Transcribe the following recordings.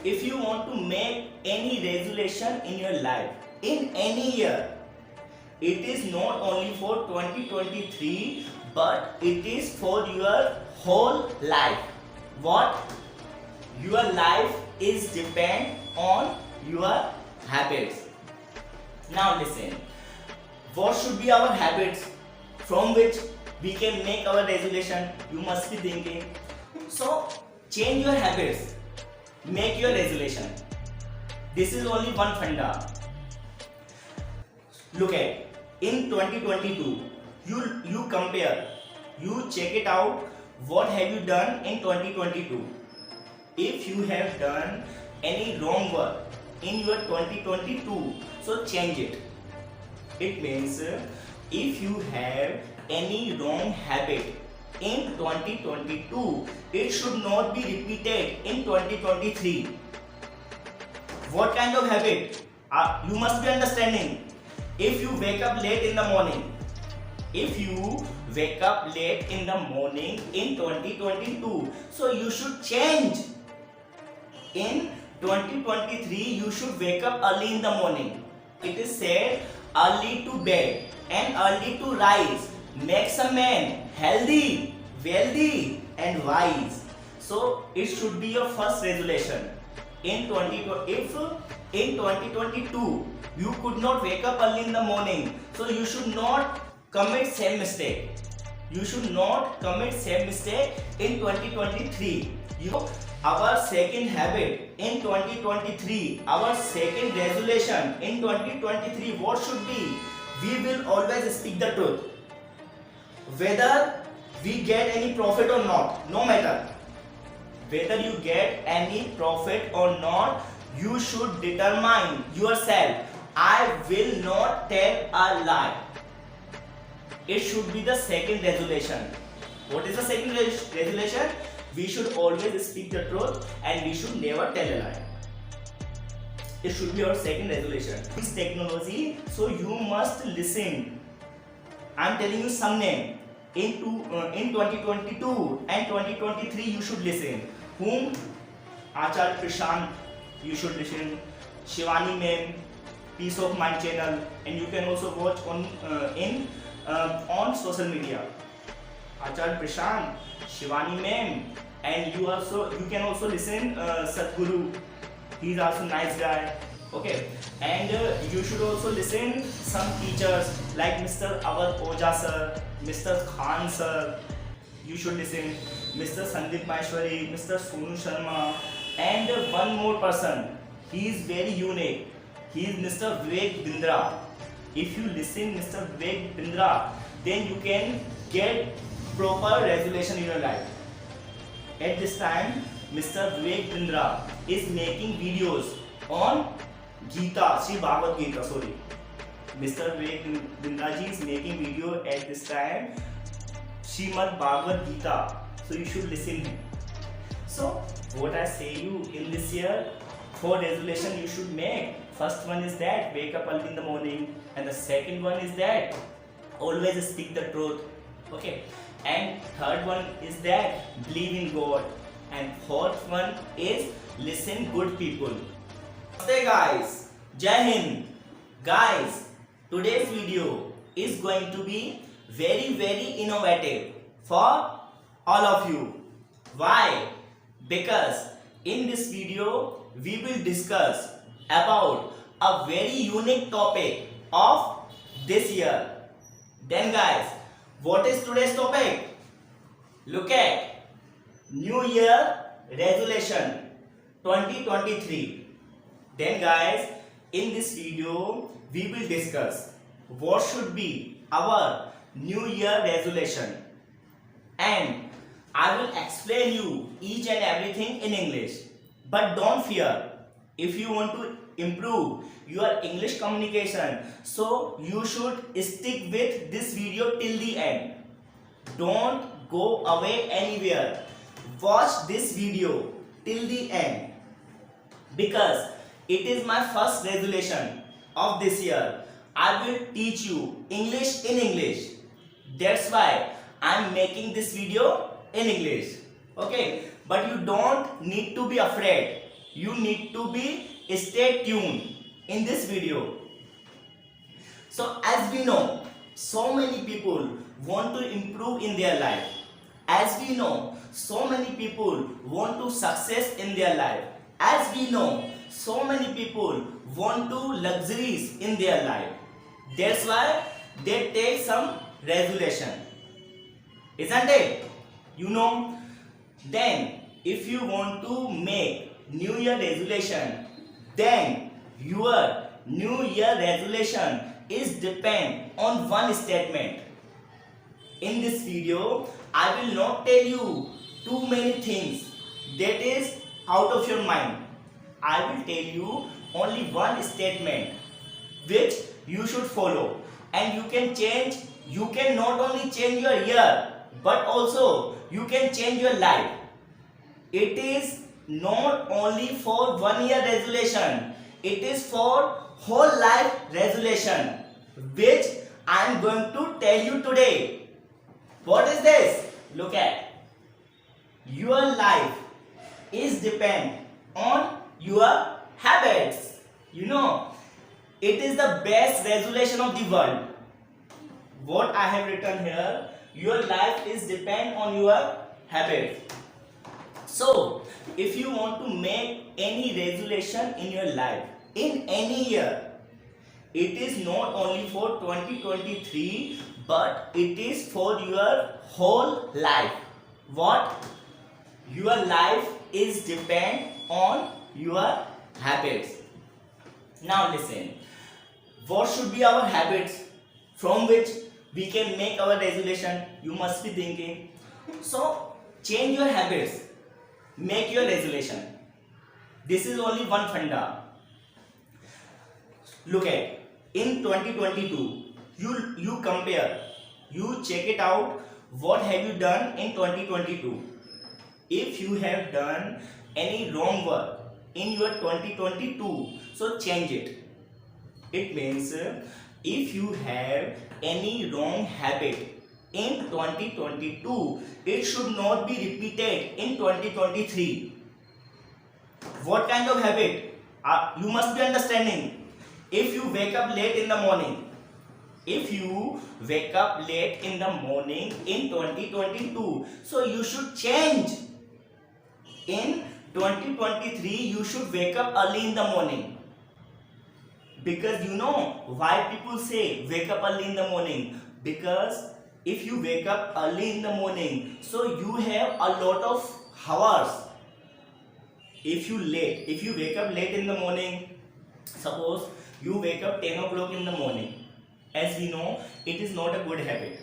if you want to make any resolution in your life, in any year, it is not only for 2023, but it is for your whole life. What? Your life is depend on your habits. Now listen, what should be our habits from which we can make our resolution? You must be thinking. So change your habits, make your resolution. This is only one funda. Look at, in 2022, you compare, you check it out, what have you done in 2022. If you have done any wrong work in your 2022, so change it. It means if you have any wrong habit in 2022, it should not be repeated in 2023. What kind of habit? You must be understanding. If you wake up late in the morning, if you wake up late in the morning in 2022, so you should change. In 2023, you should wake up early in the morning. It is said, early to bed and early to rise makes a man healthy, wealthy and wise. So it should be your first resolution. If in 2022 you could not wake up early in the morning, so you should not commit same mistake. You should not commit same mistake in 2023. Our second habit in 2023, our second resolution in 2023, what should be? We will always speak the truth. Whether we get any profit or not, no matter. Whether you get any profit or not, you should determine yourself. I will not tell a lie. It should be the second resolution. What is the second resolution? We should always speak the truth and we should never tell a lie. It should be our second resolution. This technology, so you must listen. I am telling you some name. In 2022 and 2023, you should listen. Whom? Acharya Prashant, you should listen. Shivani ma'am, Peace of Mind channel, and you can also watch on social media. Acharya Prashant, Shivani ma'am, and you can also listen Sadhguru. He's also nice guy. Okay, and you should also listen some teachers like Mr. Awadh Oja sir, Mr. Khan sir. You should listen Mr. Sandeep Maheshwari, Mr. Sonu Sharma, and one more person. He is very unique. He is Mr. Vivek Bindra. If you listen Mr. Vivek Bindra, then you can get proper resolution in your life. At this time, Mr. Vivek Bindra is making videos on Gita, Sri Bhagavad Gita, sorry. Mr. Vivek Bindra ji is making video at this time, Srimad Bhagavad Gita. So you should listen him. So what I say you in this year, 4 resolution you should make. First one is that wake up early in the morning, and the second one is that always speak the truth. Okay, and third one is that believe in God, and fourth one is listen good people. Namaste guys, Jai Hind. Guys, today's video is going to be very innovative for all of you. Why? Because in this video we will discuss about a very unique topic of this year. Then guys, what is today's topic? Look at New Year Resolution 2023. Then guys, in this video we will discuss what should be our New Year resolution, and I will explain you each and everything in English. But don't fear, if you want to improve your English communication, so you should stick with this video till the end. Don't go away anywhere. Watch this video till the end, because it is my first resolution of this year. I will teach you English in English. That's why I am making this video in English. Okay, but you don't need to be afraid. you need to be stay tuned in this video. So as we know, so many people want to improve in their life. As we know, so many people want to success in their life. As we know, so many people want to luxuries in their life. That's why they take some resolution. Isn't it? You know, then if you want to make New Year resolution, then your New Year resolution is depend on one statement. In this video, I will not tell you too many things that is out of your mind. I will tell you only one statement which you should follow, and you can change. You can not only change your year, but also you can change your life. It is not only for 1 year resolution, it is for whole life resolution, which I am going to tell you today. What is this? Look at. Your life is depend on your habits. You know, it is the best resolution of the world. What I have written here, your life is depend on your habits. So, if you want to make any resolution in your life, in any year, it is not only for 2023, but it is for your whole life. What? Your life is depend on your habits. Now listen, what should be our habits from which we can make our resolution? You must be thinking. So, change your habits. Make your resolution. This is only one funda. Look at, in 2022, you compare, you check it out, what have you done in 2022. If you have done any wrong work in your 2022, so change it. It means if you have any wrong habit in 2022, it should not be repeated in 2023. What kind of habit? You must be understanding. If you wake up late in the morning, if you wake up late in the morning in 2022, so you should change. In 2023, you should wake up early in the morning. Because you know why people say wake up early in the morning? Because if you wake up early in the morning, so you have a lot of hours. If you wake up late in the morning, suppose you wake up 10 o'clock in the morning, as we know, it is not a good habit.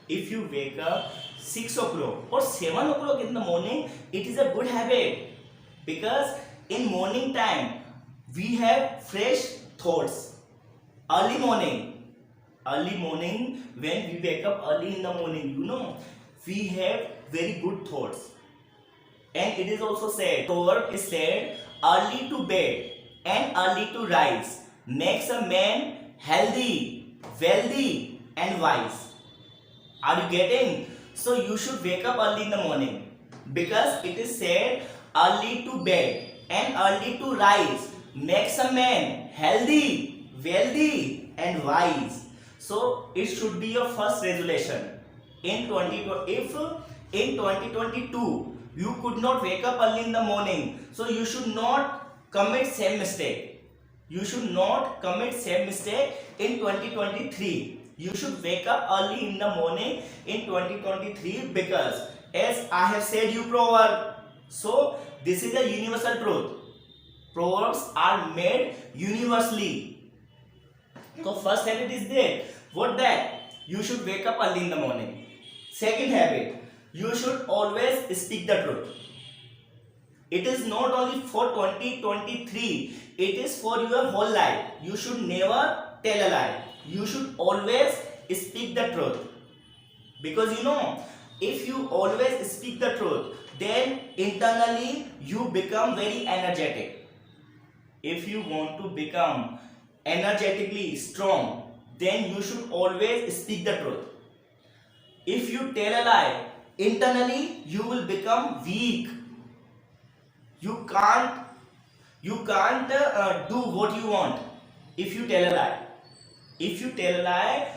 If you wake up 6 o'clock or 7 o'clock in the morning, it is a good habit. Because in morning time, we have fresh thoughts. Early morning, when we wake up early in the morning, you know, we have very good thoughts. And it is also said, proverb is said, early to bed and early to rise makes a man healthy, wealthy and wise. Are you getting? So you should wake up early in the morning, because it is said early to bed and early to rise makes a man healthy, wealthy and wise. So it should be your first resolution. If in 2022 you could not wake up early in the morning, so you should not commit same mistake. You should not commit same mistake in 2023. You should wake up early in the morning in 2023, because as I have said you proverb. So this is a universal truth. Proverbs are made universally. So first habit is there. What that? You should wake up early in the morning. Second habit, you should always speak the truth. It is not only for 2023, it is for your whole life. You should never tell a lie. You should always speak the truth. Because you know, if you always speak the truth, then internally you become very energetic. If you want to become energetically strong, then you should always speak the truth. If you tell a lie, internally you will become weak. You can't You can't do what you want if you tell a lie. If you tell a lie,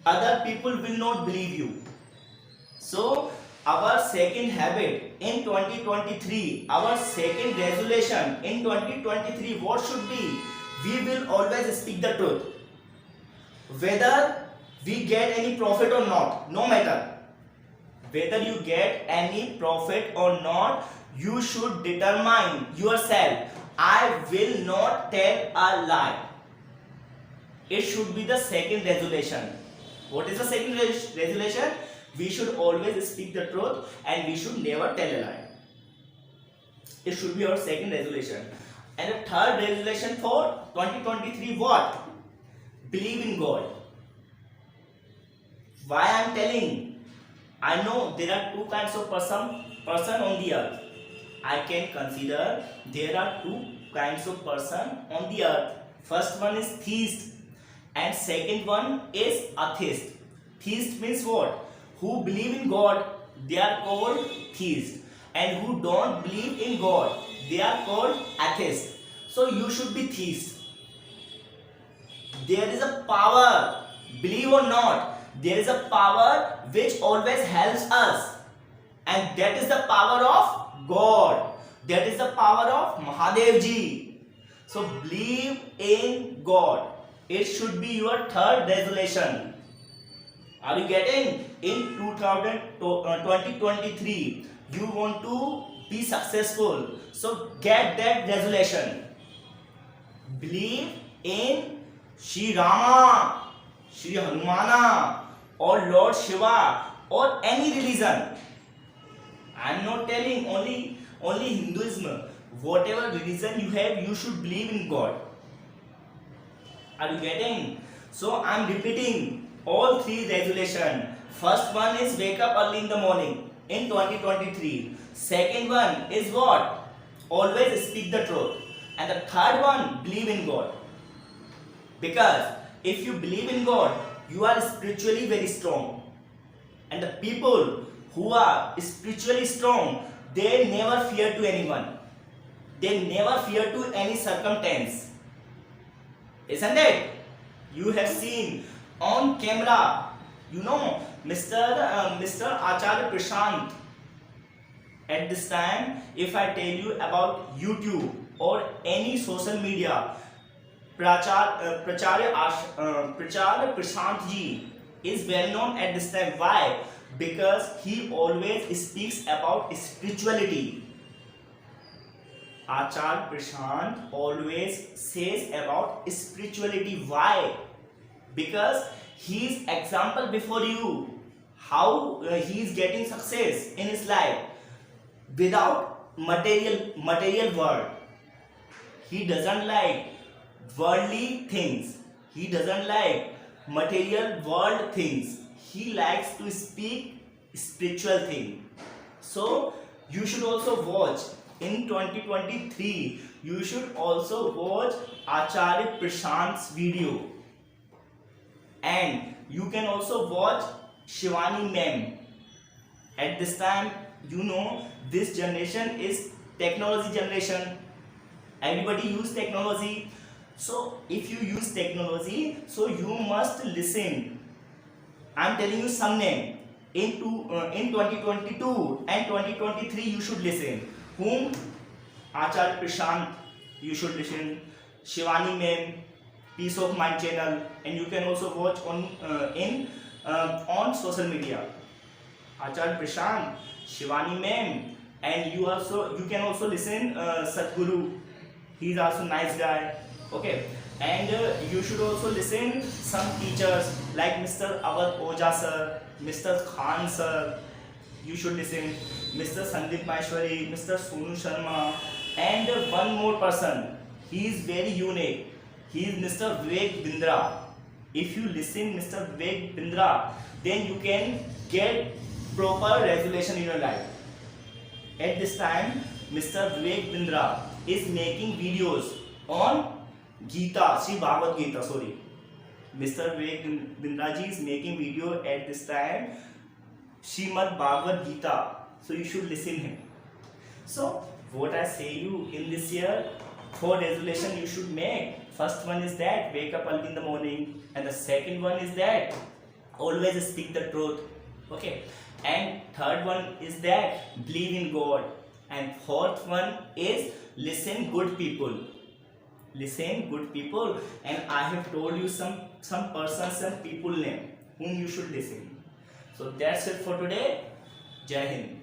other people will not believe you. So our second habit in 2023, our second resolution in 2023, what should be? We will always speak the truth, whether we get any profit or not. No matter whether you get any profit or not, you should determine yourself, I will not tell a lie. It should be the second resolution. What is the second resolution? We should always speak the truth and we should never tell a lie. It should be our second resolution. And the third resolution for 2023, what? Believe in God. Why I am telling? I know there are two kinds of person on the earth. I can consider there are two kinds of person on the earth. First one is theist and second one is atheist. Theist means what? Who believe in God, they are called theists, and who don't believe in God, they are called atheists. So you should be theist. There is a power, believe or not, there is a power which always helps us, and that is the power of God. That is the power of Mahadev Ji. So believe in God. It should be your third resolution. Are you getting? In 2023, you want to be successful. So get that resolution. Believe in Shri Rama, Shri Hanumana, or Lord Shiva, or any religion. I am not telling only Hinduism. Whatever religion you have, you should believe in God. Are you getting? So I am repeating all three resolutions. First one is wake up early in the morning in 2023. Second one is what? Always speak the truth. And the third one, believe in God. Because if you believe in God, you are spiritually very strong. And the people who are spiritually strong, they never fear to anyone. They never fear to any circumstance. Isn't it? You have seen on camera, you know, Mr. Acharya Prashant. At this time, if I tell you about YouTube or any social media, Pracharya Prashant Ji is well known at this time. Why? Because he always speaks about spirituality. Acharya Prashant always says about spirituality. Why? Because he is example before you how he is getting success in his life without material world. He doesn't like worldly things. He doesn't like material world things. He likes to speak spiritual thing. So you should also watch in 2023. You should also watch Acharya Prashant's video. And you can also watch Shivani ma'am. At this time, you know, this generation is technology generation. Everybody use technology. So if you use technology, so you must listen. I am telling you some name. In 2022 and 2023, you should listen. Whom? Acharya Prashant, you should listen. Shivani ma'am, Peace of Mind channel, and you can also watch on social media. Acharya Prashant, Shivani ma'am, and you can also listen Sadhguru. He is also nice guy. Okay, and you should also listen some teachers like Mr. Awadh Oja sir, Mr. Khan sir. You should listen Mr. Sandeep Maheshwari, Mr. Sonu Sharma, and one more person. He is very unique. He is Mr. Vivek Bindra. If you listen Mr. Vivek Bindra, then you can get proper resolution in your life. At this time, Mr. Vivek Bindra is making videos on Gita, Sri Bhagavad Gita, sorry. Mr. Vivek Bindra ji is making video at this time, Srimad Bhagavad Gita. So you should listen him. So what I say you in this year, 4 resolution you should make. First one is that wake up early in the morning, and the second one is that always speak the truth. Okay, and third one is that believe in God, and fourth one is listen good people. Listen good people, and I have told you some persons, some people name whom you should listen. So that's it for today. Jai Hind.